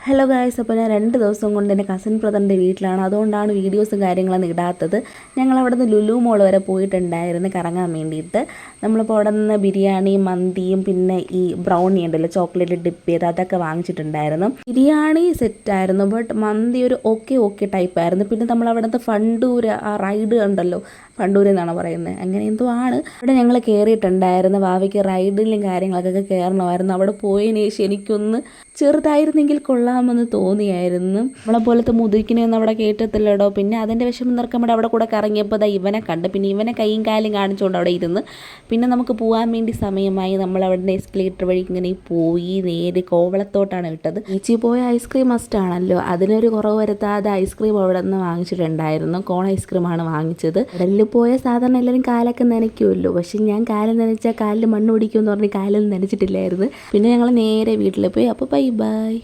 Hello guys, അപ്പോൾ ഞാൻ 2 ദിവസം കൊണ്ട് എൻ്റെ കസിൻ ബ്രദറിൻ്റെ വീട്ടിലാണ്. അതുകൊണ്ടാണ് വീഡിയോസും കാര്യങ്ങളൊന്നും ഇടാത്തത്. ഞങ്ങൾ അവിടെ നിന്ന് ലുലു മോൾ വരെ പോയിട്ടുണ്ടായിരുന്നു കറങ്ങാൻ വേണ്ടിയിട്ട്. നമ്മളിപ്പോൾ അവിടെ നിന്ന് ബിരിയാണി, മന്തിയും പിന്നെ ഈ ബ്രൗണി ഉണ്ടല്ലോ ചോക്ലേറ്റ് ഡിപ്പ് ചെയ്ത് അതൊക്കെ വാങ്ങിച്ചിട്ടുണ്ടായിരുന്നു. ബിരിയാണി സെറ്റായിരുന്നു, ബട്ട് മന്തി ഒരു ഓക്കെ ടൈപ്പായിരുന്നു. പിന്നെ നമ്മൾ അവിടുത്തെ ഫണ്ടൂര് ആ റൈഡ് ഉണ്ടല്ലോ, ഫണ്ടൂര് എന്നാണ് പറയുന്നത്, അങ്ങനെ എന്തോ ആണ്. അവിടെ ഞങ്ങൾ കയറിയിട്ടുണ്ടായിരുന്നു. ഭാവിക്ക് റൈഡിലും കാര്യങ്ങളൊക്കെ കയറണമായിരുന്നു. അവിടെ പോയതിന് ശേഷം എനിക്കൊന്ന് ചെറുതായിരുന്നെങ്കിൽ കൊള്ളാമെന്ന് തോന്നിയായിരുന്നു. നമ്മളെ പോലത്തെ മുതിരിക്കിനെയൊന്നും അവിടെ കയറ്റത്തില്ലടോ. പിന്നെ അതിൻ്റെ വിഷമം നിറക്കാൻ വേണ്ടി അവിടെ കൂടെ കറങ്ങിയപ്പോൾ ഇവനെ കണ്ട്. പിന്നെ ഇവനെ കൈയും കാലും കാണിച്ചുകൊണ്ട് അവിടെ ഇരുന്ന്. പിന്നെ നമുക്ക് പോകാൻ വേണ്ടി സമയമായി. നമ്മൾ അവിടെ നിന്ന് എസ്കലേറ്റർ വഴി ഇങ്ങനെ പോയി നേരെ കോവളത്തോട്ടാണ് വിട്ടത്. ബീച്ചിൽ പോയ ഐസ്ക്രീം മസ്റ്റാണല്ലോ, അതിനൊരു കുറവ് വരുത്താതെ ഐസ്ക്രീം അവിടെ നിന്ന് വാങ്ങിച്ചിട്ടുണ്ടായിരുന്നു. കോൺ ഐസ്ക്രീമാണ് വാങ്ങിച്ചത്. കടലിൽ പോയ സാധാരണ എല്ലാവരും കാലൊക്കെ നനയ്ക്കുമല്ലോ, പക്ഷെ ഞാൻ കാലം നനച്ചാൽ കാലിൽ മണ്ണ് പിടിക്കുമെന്ന് പറഞ്ഞ് കാലൊന്നും നനച്ചിട്ടില്ലായിരുന്നു. പിന്നെ ഞങ്ങൾ നേരെ വീട്ടിൽ പോയി. അപ്പോൾ ബൈ.